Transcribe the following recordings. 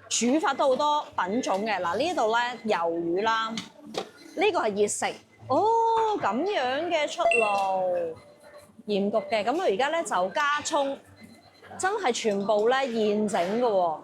煮法都好多品種嘅。嗱，呢度咧魷魚啦，呢個係熱食。哦，咁樣嘅出爐鹽焗嘅，咁佢而家咧就加葱，真係全部咧現整嘅喎。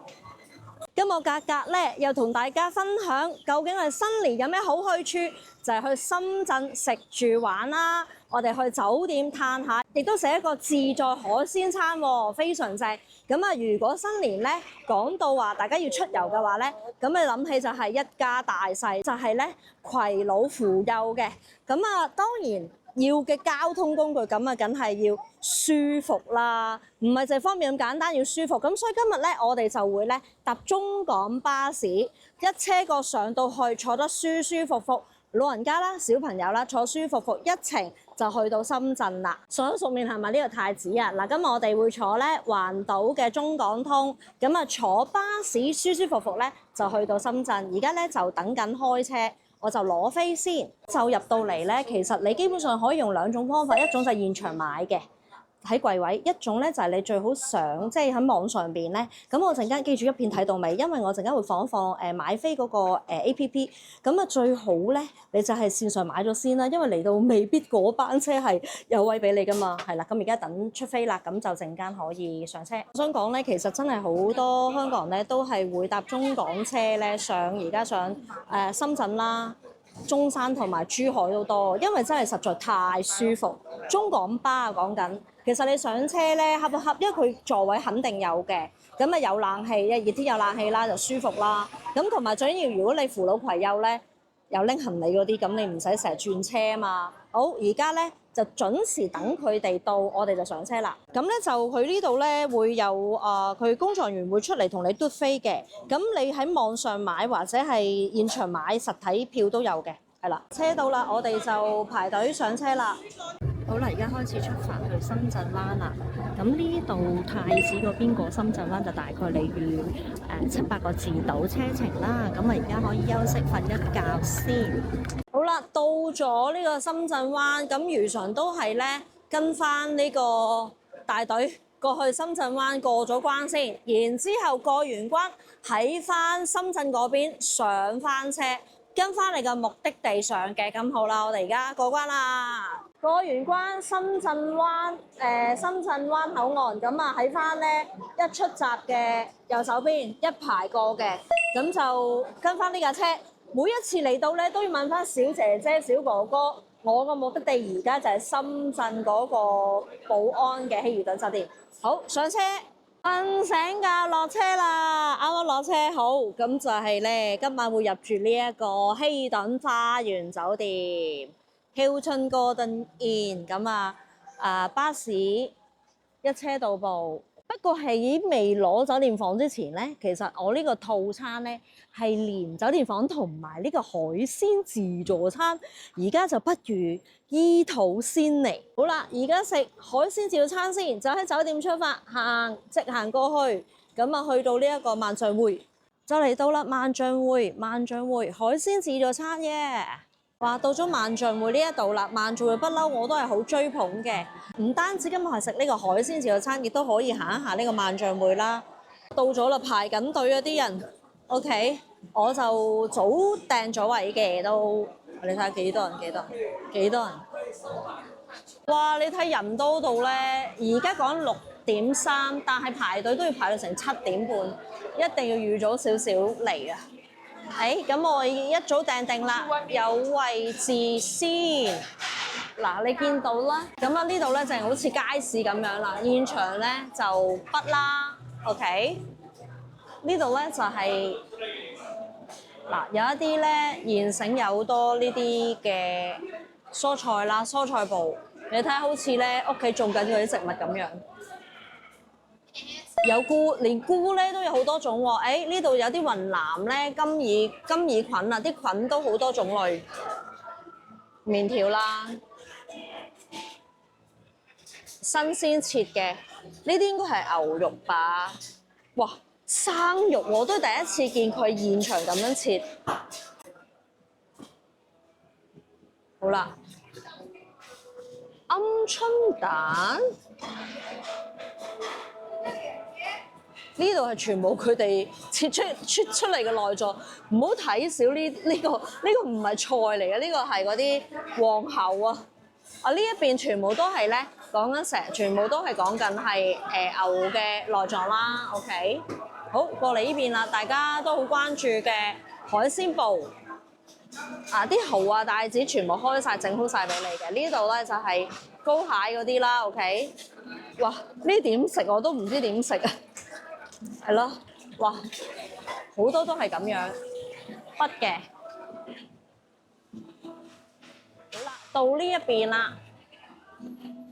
今個格格咧又同大家分享，究竟係新年有咩好去處？就係去深圳食住玩啦。我哋去酒店嘆下，亦都食一個自助海鮮餐喎，非常正。咁啊，如果新年咧講到話大家要出遊嘅話咧，咁你諗起就係一家大細，就係咧攜老扶幼嘅。咁啊，當然要嘅交通工具咁啊，梗係要舒服啦，唔係淨係方便咁簡單，要舒服。咁所以今日咧，我哋就會咧搭中港巴士，一車過上到去，坐得舒舒服服。老人家啦、小朋友啦，坐舒服服一程就去到深圳啦。熟口熟面係咪呢個太子啊？嗱，今日我哋會坐咧環島嘅中港通，咁啊坐巴士舒舒服服咧就去到深圳。而家咧就等緊開車，我就攞飛先。就入到嚟咧，其實你基本上可以用兩種方法，一種就係現場買嘅。喺櫃位，一種咧就係你最好上，即係喺網上邊咧。咁我陣間記住一片睇到尾，因為我陣間會放一放買飛嗰個APP。咁啊最好咧，你就係線上買咗先啦，因為嚟到未必嗰班車係有位俾你噶嘛。係啦，咁而家等出飛啦，咁就陣間可以上車。我想講咧，其實真係好多香港人咧都係會搭中港車咧上，而家上深圳啦、中山同埋珠海都多，因為真係實在太舒服。中港巴啊講緊。其實你上車咧，恰一恰，因為佢座位肯定有嘅，咁啊有冷氣，熱天有冷氣啦，就舒服啦。咁同埋最緊要，如果你扶老攜幼咧，有拎行李嗰啲，咁你唔使成日轉車啊嘛。好，而家咧就準時等佢哋到，我哋就上車啦。咁咧就佢呢度咧會有佢工作人員會出嚟同你嘟飛嘅。咁你喺網上買或者係現場買實體票都有嘅，係啦。車到啦，我哋就排隊上車啦。好啦，而家開始出發去深圳灣啦。咁呢度太子嗰邊過深圳灣就大概你預700個字到車程啦。咁啊，而家可以休息瞓一覺先。好啦，到咗呢個深圳灣，咁如常都係咧跟翻呢個大隊過去深圳灣過咗關先，然之後過完關喺翻深圳嗰邊上翻車，跟翻你嘅目的地上嘅。咁好啦，我哋而家過關啦。過完關，深圳灣口岸，咁啊喺翻咧一出閘嘅右手邊一排過嘅，咁就跟翻呢架車。每一次嚟到咧都要問翻小姐姐、小哥哥，我個目的地而家就係深圳嗰個寶安嘅希爾頓酒店。好，上車，瞓醒覺落車啦，啱啱落車。好，咁就係咧今晚會入住呢一個希爾頓花園酒店。Hilton Garden Inn 咁巴士一車到埗。不過喺未攞酒店房之前咧，其實我呢個套餐咧係連酒店房同埋呢個海鮮自助餐，而家就不如依肚先嚟。好啦，而家食海鮮自助餐先，就喺酒店出發，直行過去，咁啊去到呢一個萬象匯，就嚟到啦萬象匯海鮮自助餐耶！話到咗萬象匯呢一度啦，萬象匯不嬲我都係好追捧嘅，唔單止今日係食呢個海鮮自助餐，亦都可以行一下呢個萬象匯啦。到咗啦，排緊隊啊啲人 ，OK， 我就早訂咗位嘅都，你睇下幾多人？哇！你睇人多到咧，而家講6點3，但係排隊都要排到成7點半，一定要預早少少嚟啊！咁我一早訂定啦，有位置先。嗱，你見到啦，咁啊呢度咧就係好似街市咁樣啦，現場咧就筆啦 ，OK。呢度咧就係嗱，有一啲咧現成有好多呢啲嘅蔬菜啦，蔬菜部，你睇下好似咧屋企種緊嗰啲植物咁樣。有菇，連菇咧都有好多種喎。呢度有啲雲南咧金耳菌啊，啲菌都好多種類。麵條啦，新鮮切嘅，呢啲應該係牛肉吧？哇，生肉我都第一次見佢現場咁樣切。好啦，鵪鶉蛋。呢度係全部佢哋切出嚟嘅內臟，唔好睇少呢個唔係菜嚟嘅，呢個係嗰啲皇后啊！啊呢一邊全部都係咧講緊全部都係講緊係牛嘅內臟啦。OK， 好過嚟呢邊啦，大家都好關注嘅海鮮部啊，啲蠔啊帶子全部開晒，整好晒俾你嘅。呢度咧就係膏蟹嗰啲啦。OK， 哇呢點食我都唔知點食啊！係咯，哇，好多都係咁樣筆嘅。好啦，到呢一邊啦。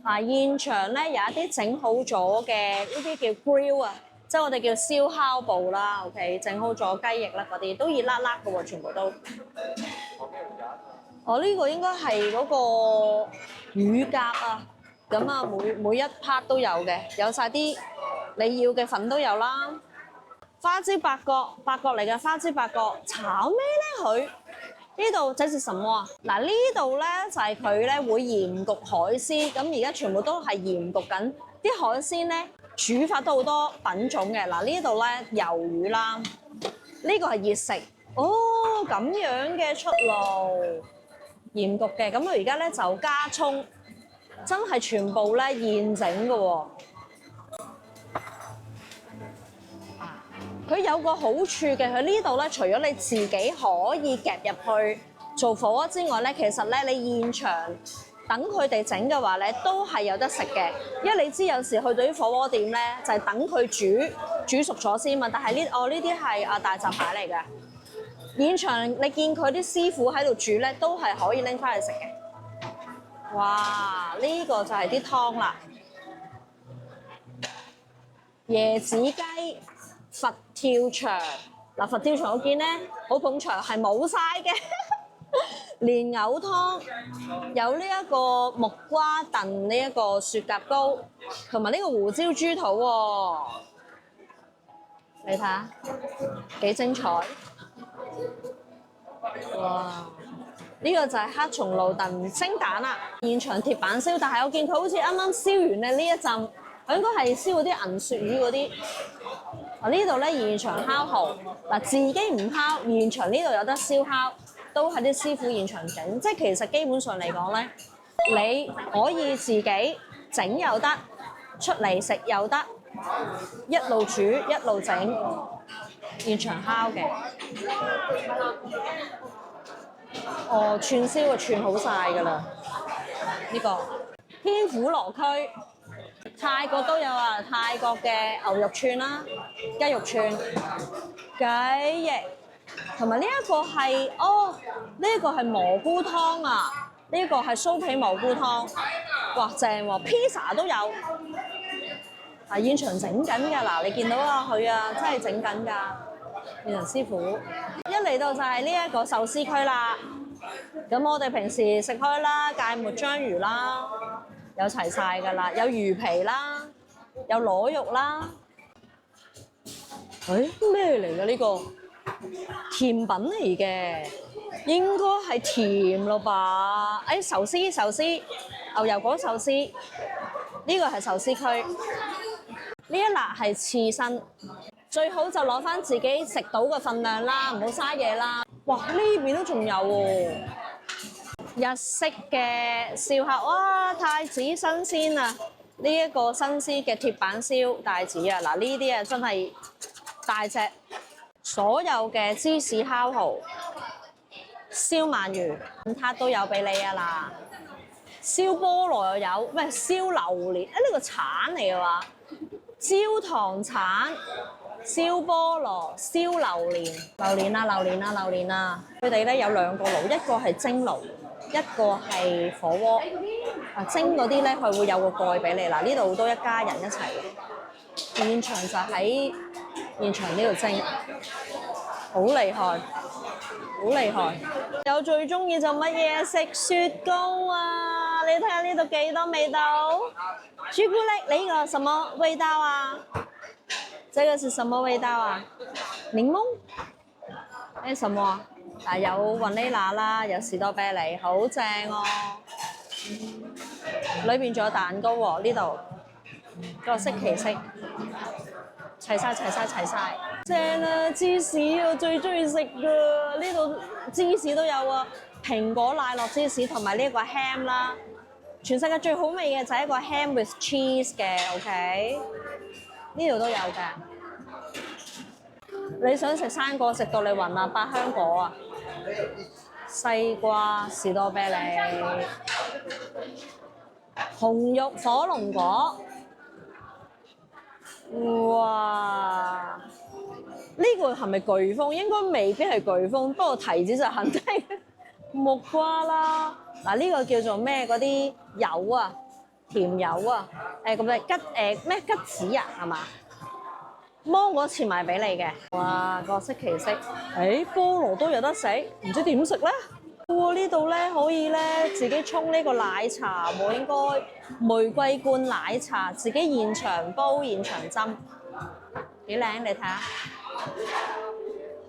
啊，現場咧有一啲整好咗嘅呢啲叫 grill 啊，即係我哋叫燒烤部啦。OK， 整好咗雞翼啦，嗰啲都熱辣辣嘅喎，全部都。哦，呢個應該係嗰個乳鴿啊。咁啊，每一 part 都有嘅，有晒啲你要嘅粉都有啦。花椒八角嚟嘅花椒八角，炒咩咧佢？呢度這是什麼啊？嗱，呢度咧就係佢咧會鹽焗海鮮，咁而家全部都係鹽焗緊啲海鮮咧，煮法都好多品種嘅。嗱，呢度咧魷魚啦，呢個係熱食，哦咁樣嘅出爐鹽焗嘅，咁佢而家咧就加葱，真係全部咧現整嘅喎。佢有個好處嘅，佢呢度咧，除咗你自己可以夾入去做火鍋之外咧，其實咧你現場等佢哋整嘅話咧，都係有得食嘅。因為你知有時去到啲火鍋店咧，就係等佢煮熟咗先嘛。但係呢啲係大閘蟹嚟嘅。現場你見佢啲師傅喺度煮咧，都係可以拎翻去食嘅。哇！呢個就係啲湯啦，椰子雞。佛跳牆嗱，佛跳牆我見咧好捧場，係冇晒嘅。蓮藕湯有呢一個木瓜燉呢一個雪蛤膏，同埋呢個胡椒豬肚喎。你睇下幾精彩！哇！呢個就係黑松露燉蒸蛋啦，現場鐵板燒，但係我見佢好似啱啱燒完嘅呢一陣，佢應該係燒嗰啲銀鱈魚嗰啲。呢度咧現場烤蠔，嗱自己唔烤，現場呢度有得燒烤，都係啲師傅現場整，即係其實基本上嚟講咧，你可以自己整又得，出嚟食又得，一路煮一路整，現場烤嘅。哦，串燒就串好晒㗎啦，呢個天婦羅區。泰國都有啊，泰國嘅牛肉串啦、雞肉串、雞翼，同埋呢一個係呢一個係蘑菇湯啊，呢一個係酥皮蘑菇湯，哇正喎！pizza 都有，係現場整緊㗎嗱，你見到啊佢啊真係整緊㗎，現場師傅一嚟到就係呢一個壽司區啦，咁我哋平時食開啦，芥末章魚啦。有齊晒㗎啦，有魚皮啦，有螺肉啦。咩嚟㗎呢個？甜品嚟嘅，應該係甜咯吧？壽司，牛油果壽司，呢個係壽司區。呢一辣係刺身，最好就攞翻自己食到嘅份量啦，唔好嘥嘢啦。哇！呢邊都仲有喎。日式嘅燒烤，哇！太子新鮮啊！呢一個新鮮嘅鐵板燒帶子啊，嗱呢啲啊真係大隻，所有嘅芝士烤蠔、燒鰻魚、撻都有俾你啊嗱！燒菠蘿又有，咩燒榴蓮？呢個橙嚟嘅話，焦糖橙、燒菠蘿、燒榴蓮啊！佢哋咧有兩個爐，一個係蒸爐。一個係火鍋，蒸嗰啲咧佢會有個蓋俾你嗱，呢度都一家人一齊嘅，現場就喺現場呢度蒸，好厲害，好厲害！有最中意就乜嘢食雪糕啊！你睇下呢度幾多味道，朱古力，你呢個什麼味道啊？這個是什麼味道啊？檸檬？誒什麼啊？有雲呢拿啦，有士多啤梨，好正哦！裏邊仲有蛋糕喎，呢度各式其式。齊晒，正啊！芝士我最中意食噶，呢度芝士都有啊，蘋果奶酪芝士同埋呢一個 ham 啦。全世界最好味嘅就係一個 ham with cheese 嘅 ，OK？ 呢度都有嘅。你想食生果食到你暈啊？百香果啊，西瓜、士多啤梨、紅肉火龍果。哇！呢個係咪颶風？應該未必係颶風，不過提子就肯定。木瓜啦，嗱呢個叫做咩？嗰啲柚啊，甜柚啊，咁嘅咩桔子啊，係嘛？芒果切埋俾你嘅，哇，各色其色。菠蘿都有得食，唔知點食咧？哇！呢度咧可以咧自己沖呢個奶茶喎，應該玫瑰罐奶茶，自己現場煲現場斟，幾靚你睇下，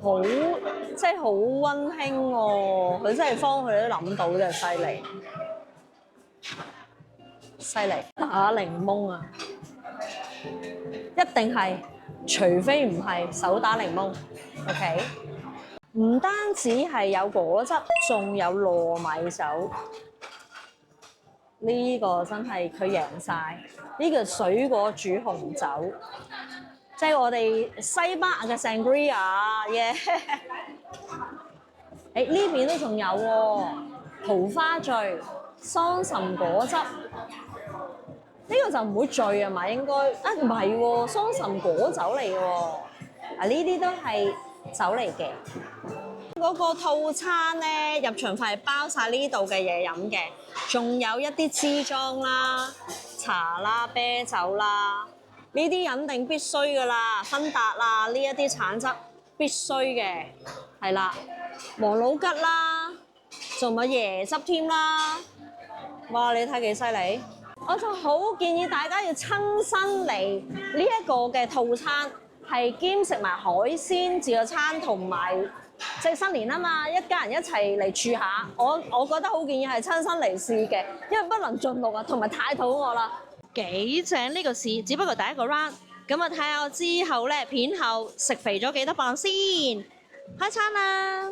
好即係好溫馨喎！佢真係幫佢都諗到，真係犀利，犀利打檸檬啊！一定係，除非唔係手打檸檬 ，OK。唔單止係有果汁，仲有糯米酒。呢個真係佢贏晒。呢個水果煮紅酒，即係我哋西班牙嘅 sangria 耶！呢邊都仲有喎，桃花醉、桑葚果汁。呢個就唔會醉啊嘛，應該啊唔係喎，桑葚果酒嚟嘅喎。啊，呢啲都係酒嚟嘅。嗰個套餐咧，入場費係包晒呢度嘅嘢飲嘅，仲有一啲支裝啦、茶啦、啤酒啦，呢啲飲定必須㗎啦，芬達啊呢一啲橙汁必須嘅，係啦，王老吉啦，仲有椰汁添啦，哇！你睇幾犀利，我就好建議大家要親身嚟呢一個嘅套餐，係兼食埋海鮮自助餐同埋。即係新年啊嘛，一家人一齊嚟住下，我覺得好建議係親身嚟試嘅，因為不能盡錄啊，同埋太肚餓啦。幾正呢個試，只不過第一個 round，咁啊睇下我之後咧片後食肥咗幾多磅先，開餐啦！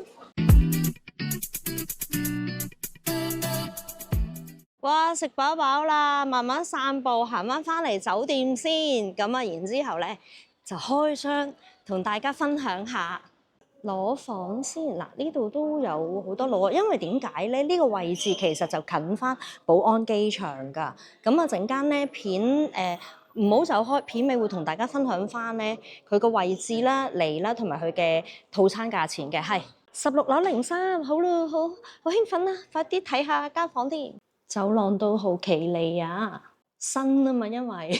哇，食飽飽啦，慢慢散步行翻嚟酒店先，咁啊然之後咧就開箱同大家分享下。攞房先嗱，呢度都有好多攞，因為點解咧？呢個位置其實就近翻寶安機場㗎。咁啊，陣間咧片唔好走開，片尾會同大家分享翻咧佢個位置啦、嚟啦，同埋佢嘅套餐價錢嘅。係16樓03，好啦，好興奮啊！快啲睇下間房添。走廊都好企理啊，新啊嘛，因為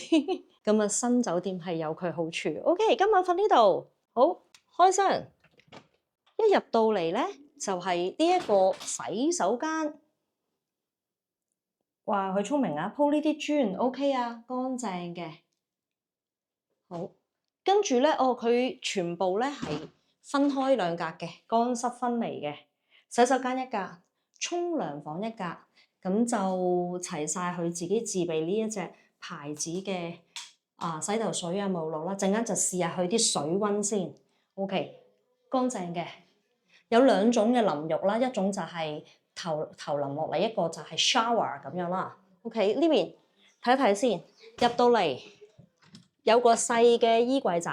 咁啊新酒店係有佢好處。OK， 今晚瞓呢度，好開箱。一入到嚟咧，就係呢一個洗手間。哇，佢聰明啊，鋪呢啲磚 OK 啊，乾淨嘅。好，跟住咧，佢全部咧係分開兩格嘅，乾濕分離嘅。洗手間一格，沖涼房一格，咁就齊晒佢自己自備呢一隻牌子嘅洗頭水啊、沐浴露啦。陣間就試下佢啲水溫先 ，OK， 乾淨嘅。有兩種嘅淋浴啦，一種就係頭淋落嚟，一個就係 shower 咁樣啦。OK， 呢邊睇一睇先，入到嚟有個細嘅衣櫃仔，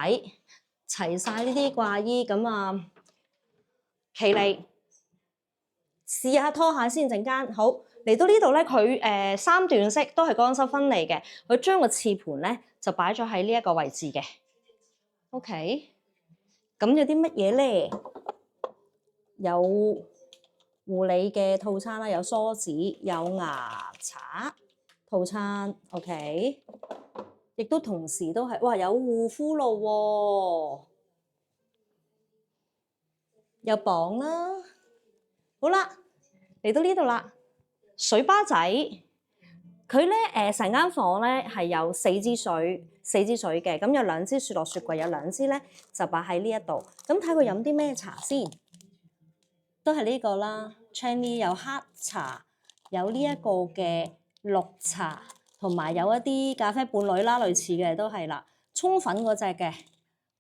齊晒呢啲掛衣咁啊，企理試下拖下先。陣間好嚟到呢度咧，佢三段式都係乾濕分離嘅，佢將個廁盤咧就擺咗喺呢一個位置嘅。OK， 咁有啲乜嘢咧？有護理嘅套餐啦，有梳子，有牙刷套餐 ，OK， 亦都同時都係，哇，有護膚露喎，有磅啦，好啦，嚟到呢度啦，水吧仔，佢咧成間房咧係有4支水嘅，咁有2支雪落雪櫃，有2支咧就擺喺呢一度，咁睇佢飲啲咩茶先。都係呢個啦 Chinese 有黑茶，有呢一個嘅綠茶，同埋有一啲咖啡伴侶啦，類似嘅都係啦，沖粉嗰隻嘅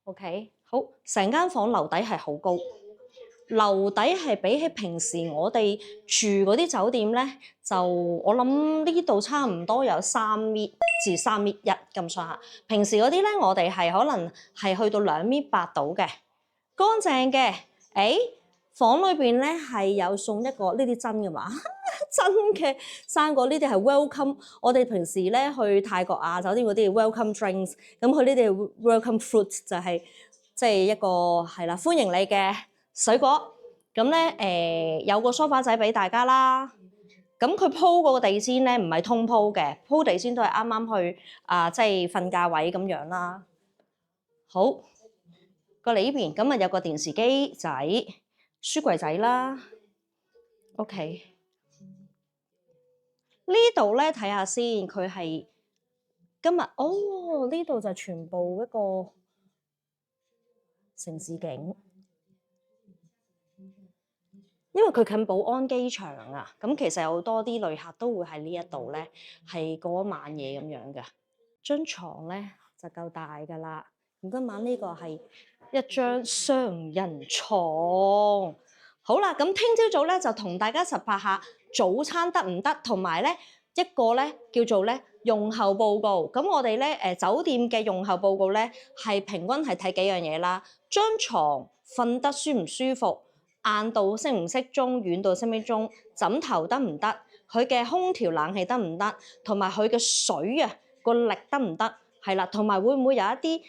OK， 好，成間房樓底係好高，樓底係比起平時我哋住嗰啲酒店咧，就我諗呢度差唔多有3米至3.1米咁上下。平時嗰啲咧，我哋係可能係去到2.8米到嘅，乾淨嘅。房裏邊咧係有送一個呢啲真嘅嘛，真嘅生果呢啲係 welcome。我哋平時咧去泰國啊酒店嗰啲 welcome drinks，咁佢呢啲 welcome fruit 就係即係一個係啦，歡迎你嘅水果。咁咧有個梳化仔俾大家啦。咁佢鋪嗰個地氈咧唔係通鋪嘅，鋪地氈都係啱啱去即係瞓覺位咁樣啦。好，過嚟呢邊咁啊有個電視機仔。書櫃仔啦 ，OK。呢度咧睇下先，佢係今日呢度就全部一個城市景，因為佢近寶安機場啊，咁其實有好多啲旅客都會喺呢一度咧係過一晚嘢咁樣嘅。張床咧就夠大㗎啦，咁今晚呢個係一張雙人床。好啦，咁聽朝早咧就同大家實拍下早餐得唔得，同埋咧一個咧叫做咧用後報告。咁我哋咧酒店嘅用後報告咧係平均係睇幾樣嘢啦，張床瞓得舒唔舒服，硬度適唔適中，軟度適唔適中，枕頭得唔得，佢嘅空調冷氣得唔得，同埋佢嘅水啊個力得唔得，係啦，同埋會唔會有一啲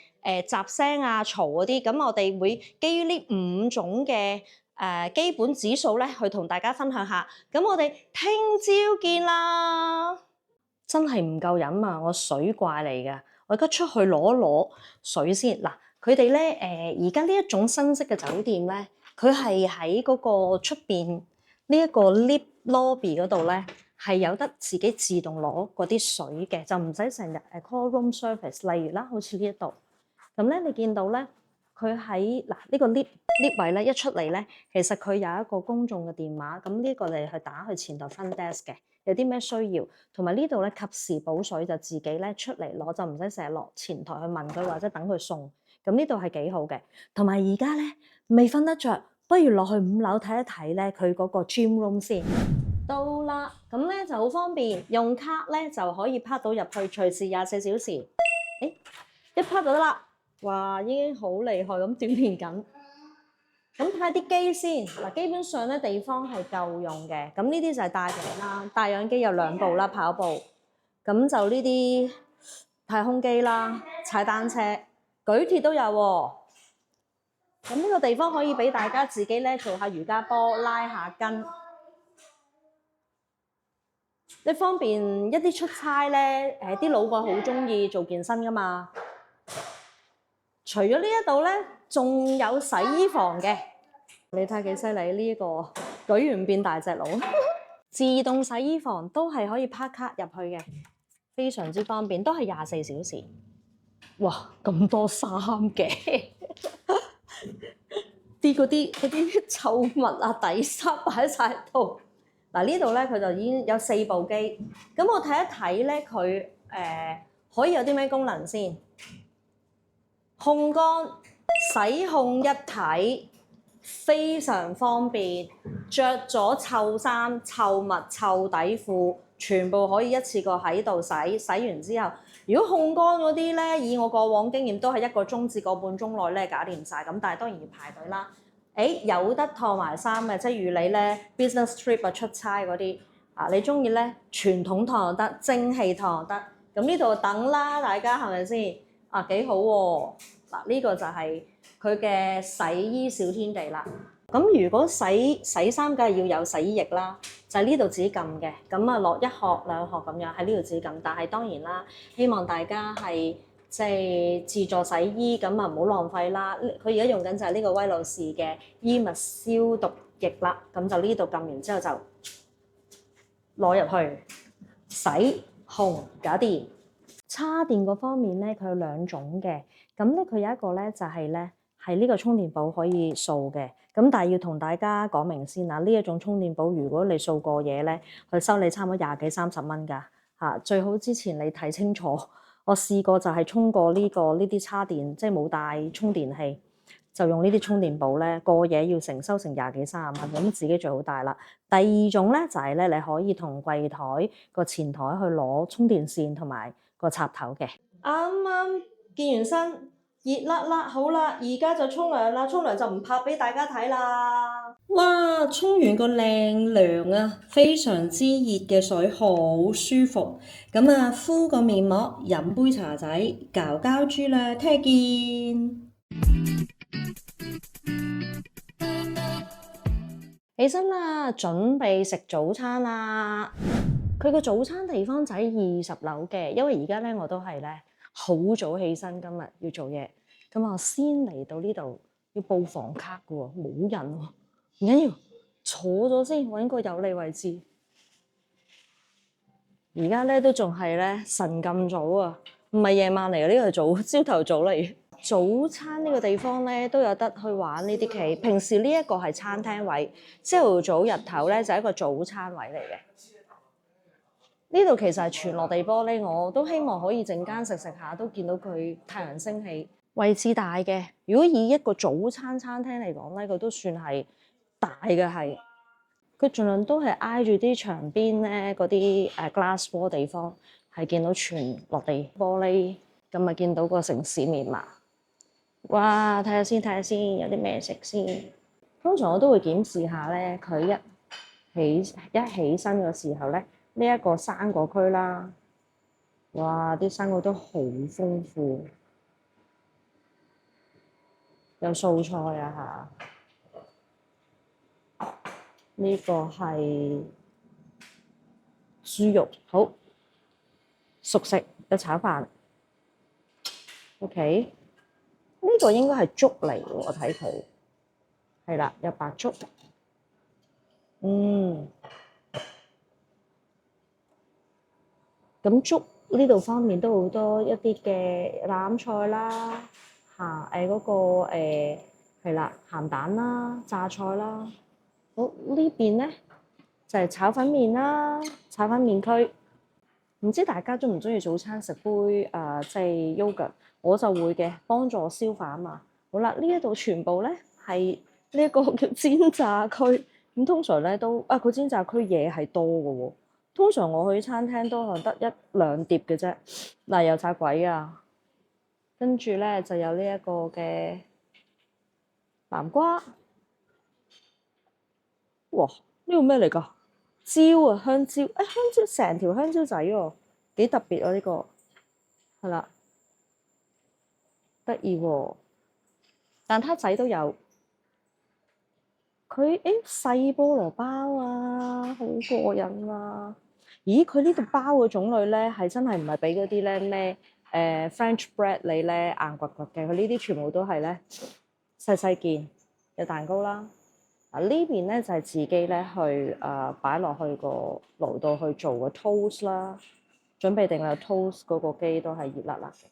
雜聲啊嘈嗰啲，咁我哋會基於呢5種嘅基本指數咧，去同大家分享下。咁我哋聽朝見啦！真係唔夠飲啊！我水怪嚟㗎，我而家出去攞一攞水先。嗱，佢哋咧而家呢一種新式嘅酒店咧，佢係喺嗰個出邊呢一個 lift lobby 嗰度咧，係有得自己自動攞嗰啲水嘅，就唔使成日call room service。例如啦，好似呢一度咁咧，你見到咧。佢喺呢個 lift 位咧，一出嚟咧，其實佢有一個公眾嘅電話，咁呢個你去打去前台 front desk 嘅，有啲咩需要，同埋呢度咧及時補水就自己咧出嚟攞，就唔使成日落前台去問佢或者等佢送，咁呢度係幾好嘅。同埋而家咧未瞓得着，不如落去5樓睇一睇咧佢嗰個 gym room 先。到啦，咁咧就好方便，用卡咧就可以 park 到入去，隨時24小時，一 park 就得啦。哇，已經好厲害咁短片緊，咁睇下啲機先。嗱，基本上咧地方係夠用嘅。咁呢啲就係帶氧啦，帶氧機有2部啦，跑步。咁就呢啲太空機啦，踩單車、舉鐵都有喎。咁呢個地方可以俾大家自己咧做下瑜伽波、拉下筋。你方便一啲出差咧，啲老過好中意做健身噶嘛。除咗呢一度咧，仲有洗衣房嘅。你睇幾犀利呢一個舉完變大隻佬，自動洗衣房都係可以 park 卡入去嘅，非常之方便，都係24小時。哇，咁多衫嘅，嗰啲臭物啊、底衫擺晒喺度。嗱，呢度咧佢就已經有4部機，咁我睇一睇咧佢可以有啲咩功能先。烘乾、洗控一體，非常方便。着咗臭衫、臭襪、臭底褲，全部可以一次過喺度洗。洗完之後，如果烘乾嗰啲咧，以我過往經驗都係1個鐘至1個半鐘內咧搞掂晒。咁但係當然要排隊啦。有得燙埋衫嘅，即係如你咧 business trip 啊出差嗰啲啊，你中意咧傳統燙又得，蒸汽燙又得。咁呢度等啦，大家係咪先？啊，幾好喎！嗱，呢個就係佢嘅洗衣小天地啦。咁如果洗衫梗係要有洗衣液啦，就係呢度自己撳嘅。咁啊落1殼2殼咁樣喺呢度自己撳。但係當然啦，希望大家係即係自助洗衣，咁啊唔好浪費啦。佢而家用緊就係呢個威露士嘅衣物消毒液啦。咁就呢度撳完之後就攞入去洗烘搞掂。叉電嗰方面咧，佢有2種嘅。咁咧，佢有一個咧就係咧係呢個充電寶可以掃嘅。咁但係要同大家講明先啦，呢一種充電寶如果你掃過嘢咧，佢收你差唔多20幾30蚊㗎嚇。最好之前你睇清楚，我試過就係充過呢啲叉電，即係冇帶充電器，就用呢啲充電寶咧，過夜要收成20幾30蚊，咁自己最好帶啦。第二種咧就係咧，你可以同櫃台個前台去攞充電線同埋個插頭嘅。啱啱健完身，熱辣辣，好啦，而家就沖涼啦，沖涼就唔拍俾大家睇啦。哇！沖完個靚涼啊，非常之熱嘅水，好舒服。咁啊，敷個面膜，飲杯茶仔，搞膠豬啦，聽日見。起身啦，準備食早餐啦。佢個早餐地方就喺20樓嘅，因為而家咧我都係咧好早起身，今日要做嘢，咁我先嚟到呢度要報房卡嘅喎，冇人喎，唔緊要，坐咗先，揾個有利位置。而家咧都仲係咧晨咁早啊，唔係夜晚嚟嘅，呢個係朝頭早嚟。早餐呢個地方咧都有得去玩呢啲棋。平時呢一個係餐廳位，朝頭早日頭咧就係一個早餐位嚟嘅。呢度其實係全落地玻璃，我都希望可以陣間食下都見到佢太陽升起。位置大嘅，如果以一個早餐餐廳嚟講咧，佢都算係大嘅係。佢盡量都係挨住啲牆邊咧嗰啲glass wall 地方，係見到全落地玻璃，咁咪見到個城市面貌。哇！睇下先，有啲咩食先。通常我都會檢視下咧，佢一起身嘅時候咧，呢一個生果區啦，哇！啲生果都好豐富，有素菜啊嚇。呢個係豬肉，好熟食，有炒飯。OK。呢個應該係粥嚟喎，我睇佢係啦，有白粥。咁粥呢度方面都好多一啲嘅欖菜啦，嗰個係啦，鹹蛋啦，榨菜啦。好，呢邊咧就係炒粉麵啦，炒粉麵區。唔知大家中唔中意早餐食杯即係 yogurt？我就會嘅，幫助消化啊嘛。好啦，呢一度全部咧係呢一個叫煎炸區。咁通常咧都佢煎炸區嘢係多嘅喎。通常我去餐廳都可能得1-2碟嘅啫。嗱，有炸鬼啊，跟住咧就有呢一個嘅南瓜。哇！呢個咩嚟㗎？椒啊，香蕉。香蕉成條香蕉仔喎，幾特別啊！呢個係啦。得意喎，蛋撻仔都有。佢細菠蘿包啊，好過癮啊！咦，佢呢度包嘅種類咧，係真係唔係俾嗰啲咧咩French bread 你咧硬掘掘嘅，佢呢啲全部都係咧細細件，有蛋糕啦。呢邊咧就係自己咧去擺落去個爐度去做個 toast 啦，準備定啦 toast 嗰個機都係熱辣辣嘅。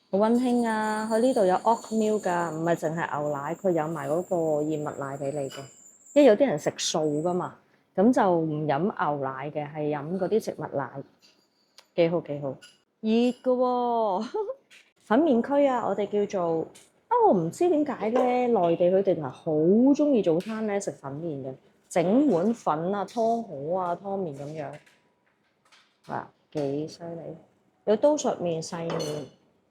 好溫馨啊！佢呢度有 oat milk 㗎，唔係淨係牛奶，佢有埋嗰個燕麥奶俾你嘅。因為有啲人食素㗎嘛，咁就唔飲牛奶嘅，係飲嗰啲植物奶，幾好幾好。熱㗎喎，粉麵區啊，我哋叫做我唔知點解咧，內地佢哋係好鍾意早餐咧食粉麵嘅，整碗粉啊、湯好啊、湯麵咁樣，哇，幾犀利！有刀削麵、細麵。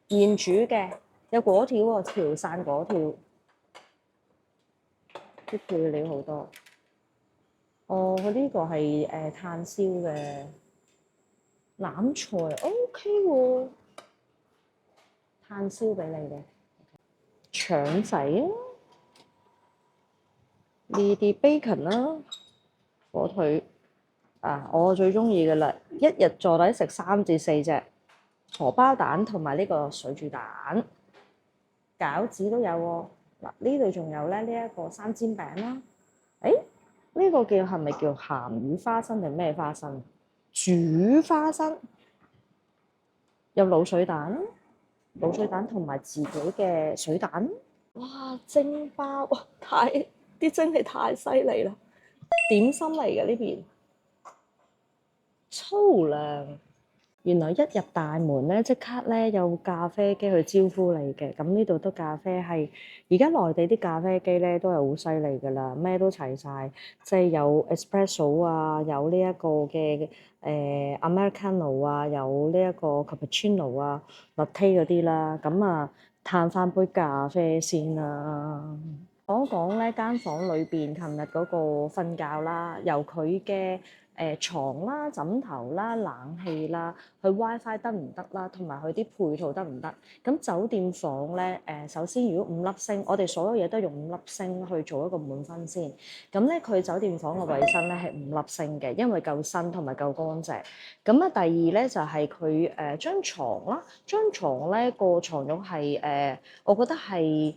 現煮嘅，有果條喎，潮汕果條，啲配料好多。佢呢個係炭燒嘅欖菜 ，OK 喎，炭燒俾你嘅腸仔啊，呢啲 bacon 啦，火腿我最中意嘅啦，一日坐底食3至4隻。荷包蛋同埋呢個水煮蛋，餃子都有喎。嗱，呢度仲有咧呢一個生煎餅啦。呢個係咪叫鹹魚花生定咩花生？煮花生，有滷水蛋同埋自己嘅水蛋。哇！蒸包，哇！啲蒸氣太犀利啦！點心嚟嘅呢邊，粗糧。原來一入大門咧，即刻咧有咖啡機去招呼你嘅。咁呢度都咖啡係而家內地啲咖啡機咧都係好犀利㗎啦，咩都齊晒，即係有 espresso 啊，有呢一個嘅Americano 啊，有呢一個 cappuccino 啊、latte 嗰啲啦。咁啊，嘆翻杯咖啡先啦。講講咧間房裏邊，琴日嗰個瞓覺啦，由佢嘅牀啦、枕頭啦、冷氣啦，佢 WiFi 得唔得啦，同埋佢啲配套得唔得？咁酒店房咧首先如果5粒星，我哋所有嘢都用5粒星去做一個滿分先。咁咧佢酒店房嘅衞生咧係5粒星嘅，因為夠新同埋夠乾淨。咁啊第二咧就係佢張床啦，張床咧個床褥係我覺得係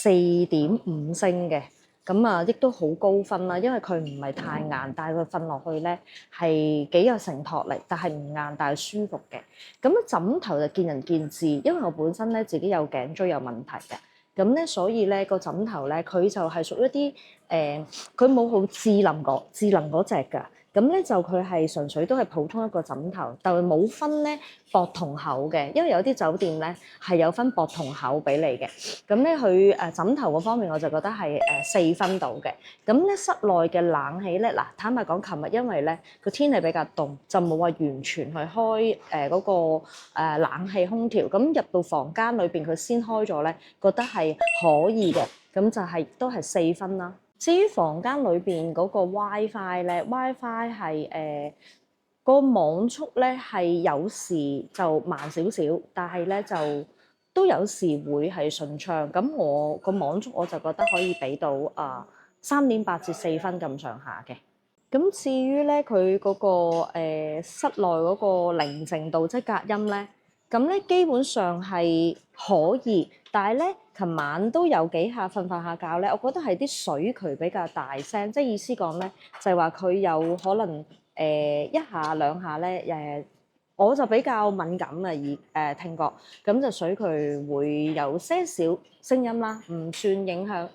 4.5星嘅，咁啊亦都好高分啦，因為佢唔係太硬，但係佢瞓落去咧係幾有承托力，但係唔硬，但係舒服嘅。咁啊枕頭就見仁見智，因為我本身咧自己有頸椎有問題嘅，咁咧所以咧個枕頭咧佢就係屬於一啲佢冇好智能嗰隻㗎。咁咧就佢係純粹都係普通一個枕頭，但係冇分咧薄同厚嘅，因為有啲酒店咧係有分薄同厚俾你嘅。咁咧佢枕頭嗰方面我就覺得係4分到嘅。咁咧室內嘅冷氣咧嗱，坦白講，琴日因為咧個天氣比較凍，就冇話完全去開嗰個冷氣空調。咁入到房間裏邊佢先開咗咧，覺得係可以嘅，咁就係都係4分啦。至於房間裏邊嗰個 WiFi 咧，WiFi 係個網速咧係有時就慢少少，但係咧就都有時會係順暢。咁我個網速我就覺得可以俾到3.8至4分咁上下嘅。咁至於咧佢嗰個室內嗰個寧靜度即係隔音咧，咁咧基本上係可以，但係咧琴晚都有幾下瞓下覺咧，我覺得係啲水渠比較大聲，即係意思講咧就係話佢有可能一下兩下咧我就比較敏感啊聽覺，咁就水渠會有些少聲音啦，唔算影響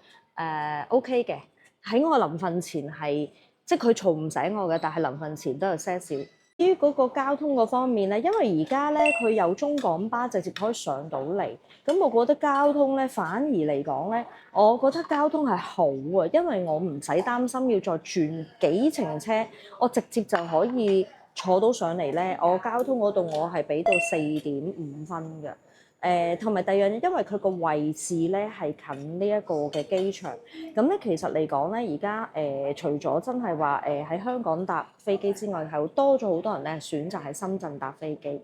OK 嘅。喺我臨瞓前係即係佢嘈唔醒我嘅，但係臨瞓前都有些少。至於嗰個交通嗰方面咧，因為而家咧佢有中港巴直接可以上到嚟，咁我覺得交通咧反而嚟講咧，我覺得交通係好啊，因為我唔使擔心要再轉幾程車，我直接就可以坐到上嚟咧。我交通嗰度我係俾到4.5分嘅。同埋第二樣嘢，因為佢個位置咧係近呢一個嘅機場，咁咧其實嚟講咧，而家除咗真係話喺香港搭飛機之外，係多咗好多人咧選擇喺深圳搭飛機。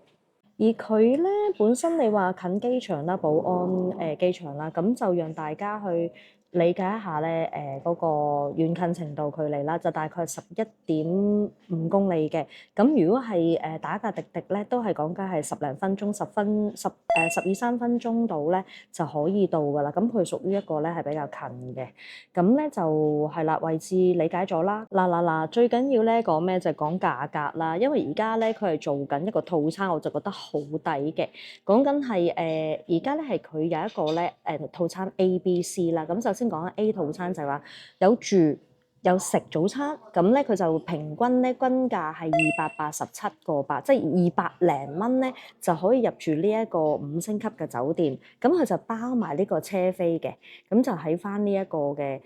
而佢咧本身你話近機場啦、寶安機場啦，咁就讓大家去理解一下咧嗰個遠近程度距離啦，就大概11.5公里嘅。咁如果係打架滴滴咧，都係講緊係10零分鐘、12、13分鐘到咧就可以到㗎啦。咁佢屬於一個咧係比較近嘅。咁咧就係啦，位置理解咗啦。嗱，最緊要咧講咩就係講價格啦，因為而家咧佢係做緊一個套餐，我就覺得好抵嘅。講緊係而家咧係佢有一個咧套餐 A、B、C 啦。咁首先講緊 A 套餐就係話有住有食早餐，咁咧佢就平均咧均價係287.8，即係200零蚊咧就可以入住呢一個5星級嘅酒店。咁佢就包埋呢個車飛嘅，咁就喺翻呢一個嘅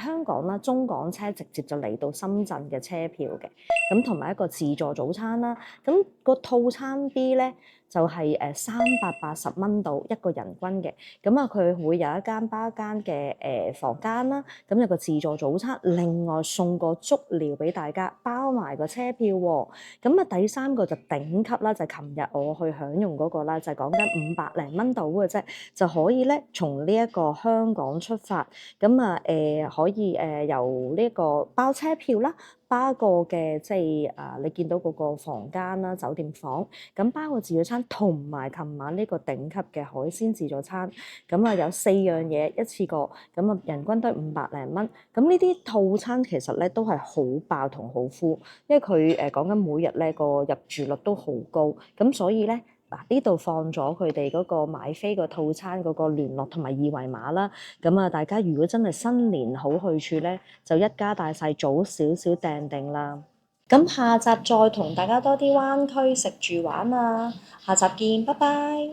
香港啦，中港車直接就嚟到深圳嘅車票嘅，咁同埋一個自助早餐啦。咁個套餐 B 咧就係380蚊到一個人均嘅，咁啊佢會有一間包間嘅房間啦，咁有個自助早餐，另外送個足療俾大家，包埋個車票喎。咁啊第三個就頂級啦，就係琴日我去享用嗰個啦，就係講緊500零蚊到嘅啫，就可以咧從呢一個香港出發，咁啊可以由呢個包車票啦。包個嘅即係你見到嗰個房間啦，酒店房咁包個自助餐，同埋琴晚呢個頂級嘅海鮮自助餐，咁啊有4樣嘢一次過，咁啊人均都係500零蚊。咁呢啲套餐其實咧都係好爆同好 full，因為佢講緊每日咧個入住率都好高，咁所以咧。嗱，呢度放咗佢哋嗰個買飛個套餐嗰個聯絡同埋二維碼啦，咁啊大家如果真係新年好去處咧，就一家大細早少少訂定啦。咁下集再同大家多啲灣區食住玩啊！下集見，拜拜。